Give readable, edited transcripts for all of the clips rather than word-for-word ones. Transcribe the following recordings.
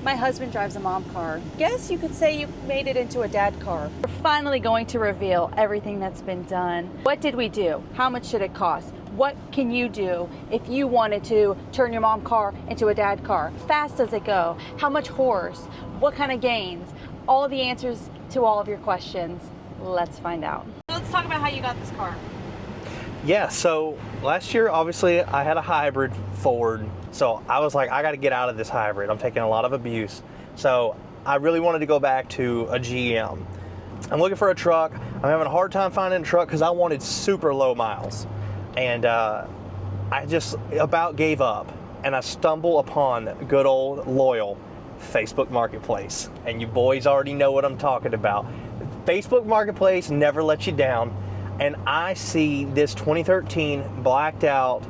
My husband drives a mom car. Guess you could say you made it into a dad car. We're finally going to reveal everything that's been done. What did we do? How much should it cost? What can you do if you wanted to turn your mom car into a dad car? Fast does it go? How much horse? What kind of gains? All the answers to all of your questions. Let's find out. Let's talk about how you got this car. Yeah, so last year, obviously, I had a hybrid Ford. So I was like, I got to get out of this hybrid. I'm taking a lot of abuse. So I really wanted to go back to a GM. I'm looking for a truck. I'm having a hard time finding a truck because I wanted super low miles. And I just about gave up. And I stumble upon good old loyal Facebook Marketplace. And you boys already know what I'm talking about. Facebook Marketplace never lets you down. And I see this 2013 blacked out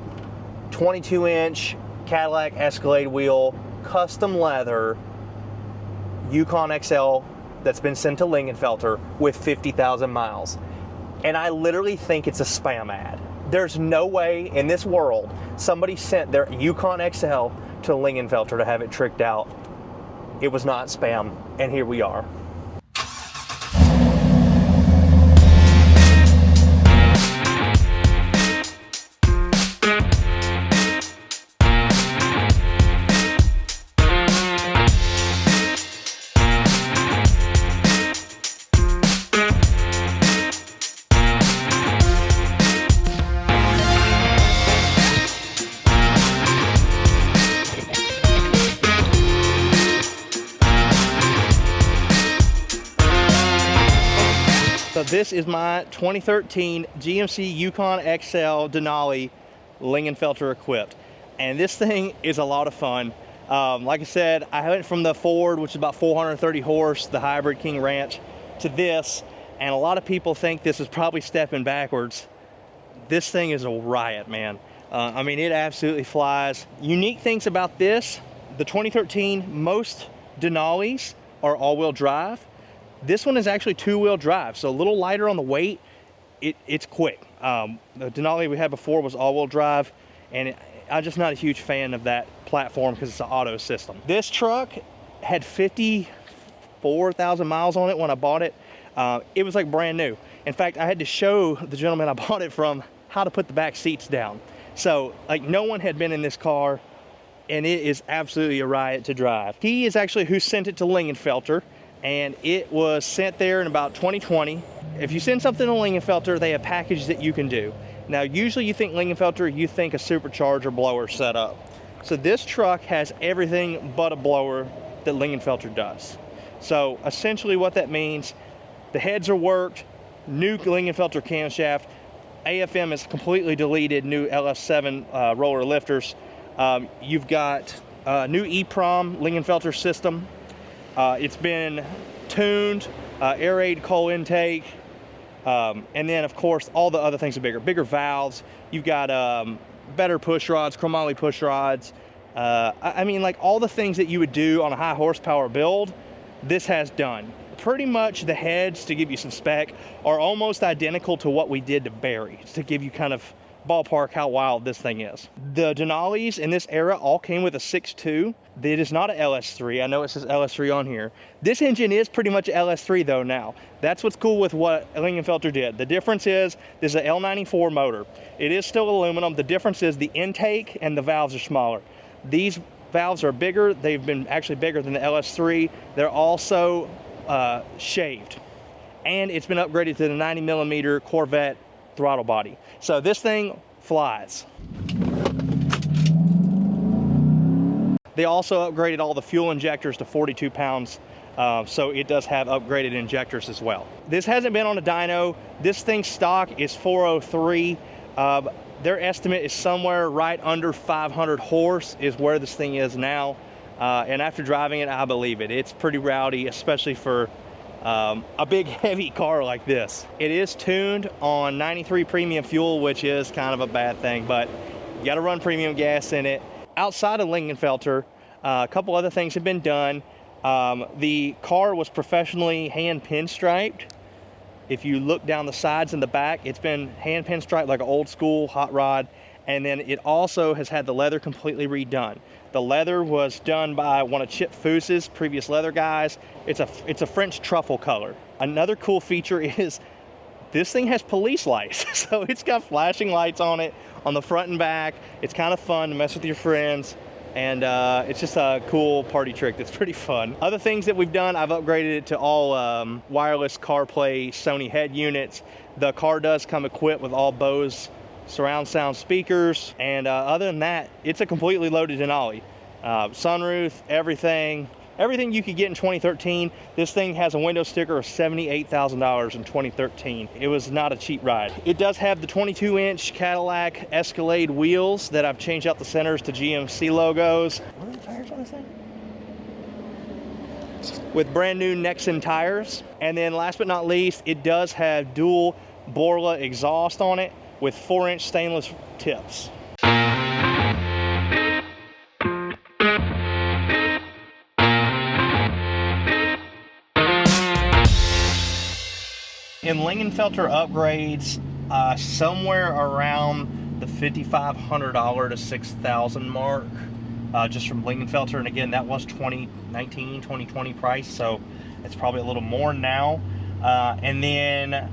22-inch Cadillac Escalade wheel, custom leather Yukon XL that's been sent to Lingenfelter with 50,000 miles. And I literally think it's a spam ad. There's no way in this world somebody sent their Yukon XL to Lingenfelter to have it tricked out. It was not spam, and here we are. So this is my 2013 GMC Yukon XL Denali Lingenfelter equipped. And this thing is a lot of fun. Like I said, I went from the Ford, which is about 430 horse, the hybrid King Ranch, to this. And a lot of people think this is probably stepping backwards. This thing is a riot, man. I mean, it absolutely flies. Unique things about this, the 2013, most Denalis are all-wheel drive. This one is actually two-wheel drive, so a little lighter on the weight. It's quick. The Denali we had before was all-wheel drive, and I'm just not a huge fan of that platform because it's an auto system. This truck had 54,000 miles on it when I bought it. It was like brand new. In fact, I had to show the gentleman I bought it from how to put the back seats down. So, like, no one had been in this car, and it is absolutely a riot to drive. He is actually who sent it to Lingenfelter, and it was sent there in about 2020. If you send something to Lingenfelter, they have packages that you can do. Now, usually you think Lingenfelter, you think a supercharger blower setup. So this truck has everything but a blower that Lingenfelter does. So essentially what that means, the heads are worked, new Lingenfelter camshaft, AFM is completely deleted, new LS7 roller lifters. You've got new EEPROM Lingenfelter system. It's been tuned, aerated coal intake, and then of course all the other things are bigger valves. You've got better push rods, chromoly push rods. I mean, like all the things that you would do on a high horsepower build, this has done. Pretty much the heads, to give you some spec, are almost identical to what we did to Barry, to give you kind of ballpark how wild this thing is. The Denalis in this era all came with a 6.2. It is not a LS3. I know it says LS3 on here. This engine is pretty much LS3 though now. That's what's cool with what Lingenfelter did. The difference is this is an L94 motor. It is still aluminum. The difference is the intake and the valves are smaller. These valves are bigger. They've been actually bigger than the LS3. They're also shaved. And it's been upgraded to the 90mm Corvette throttle body. So this thing flies. They also upgraded all the fuel injectors to 42 pounds, so it does have upgraded injectors as well. This hasn't been on a dyno. This thing's stock is 403. Their estimate is somewhere right under 500 horse is where this thing is now. And after driving it, I believe it. It's pretty rowdy, especially for a big heavy car like this. It is tuned on 93 premium fuel, which is kind of a bad thing, but you got to run premium gas in it. Outside of Lingenfelter, a couple other things have been done. The car was professionally hand pinstriped. If you look down the sides and the back, it's been hand pinstriped like an old school hot rod. And then it also has had the leather completely redone. The leather was done by one of Chip Foose's previous leather guys. It's a French truffle color. Another cool feature is this thing has police lights. So it's got flashing lights on it on the front and back. It's kind of fun to mess with your friends. And it's just a cool party trick that's pretty fun. Other things that we've done, I've upgraded it to all wireless CarPlay Sony head units. The car does come equipped with all Bose surround sound speakers, and other than that, it's a completely loaded Denali. Sunroof, everything you could get in 2013. This thing has a window sticker of $78,000 in 2013. It was not a cheap ride. It does have the 22-inch Cadillac Escalade wheels that I've changed out the centers to GMC logos. What are the tires on this thing? With brand new Nexen tires. And then last but not least, it does have dual Borla exhaust on it with 4-inch stainless tips. In Lingenfelter upgrades, somewhere around the $5,500 to $6,000 mark, just from Lingenfelter. And again, that was 2019, 2020 price, so it's probably a little more now. And then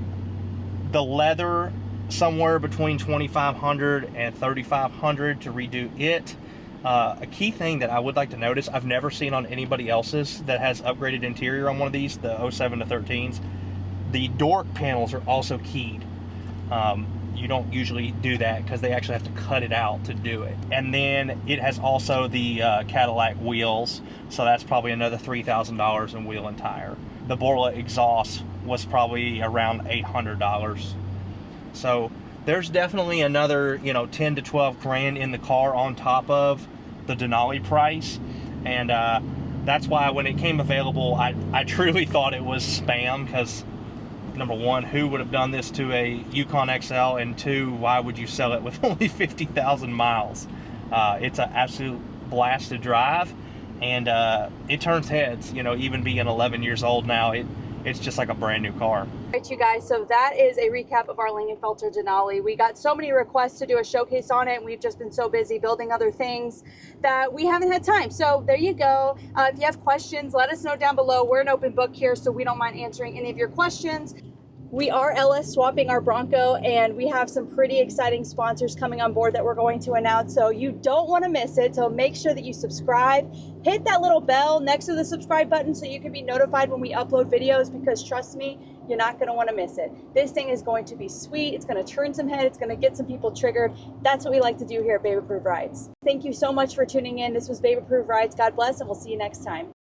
the leather, somewhere between $2,500 and $3,500 to redo it. A key thing that I would like to notice, I've never seen on anybody else's that has upgraded interior on one of these, the 07 to 13s. The door panels are also keyed. You don't usually do that because they actually have to cut it out to do it. And then it has also the Cadillac wheels, so that's probably another $3,000 in wheel and tire. The Borla exhaust was probably around $800. So there's definitely another, 10 to 12 grand in the car on top of the Denali price. And that's why when it came available, I truly thought it was spam, because number one, who would have done this to a Yukon XL? And two, why would you sell it with only 50,000 miles? It's an absolute blast to drive, and it turns heads, even being 11 years old now, it's just like a brand new car. All right, you guys, so that is a recap of our Lingenfelter Denali. We got so many requests to do a showcase on it, and we've just been so busy building other things that we haven't had time. So there you go. If you have questions, let us know down below. We're an open book here, so we don't mind answering any of your questions. We are LS swapping our Bronco, and we have some pretty exciting sponsors coming on board that we're going to announce, so you don't want to miss it. So make sure that you subscribe, hit that little bell next to the subscribe button so you can be notified when we upload videos, because trust me, you're not going to want to miss it. This thing is going to be sweet. It's going to turn some head. It's going to get some people triggered. That's what we like to do here at Babe Approved Rides. Thank you so much for tuning in. This was Babe Approved Rides. God bless, and we'll see you next time.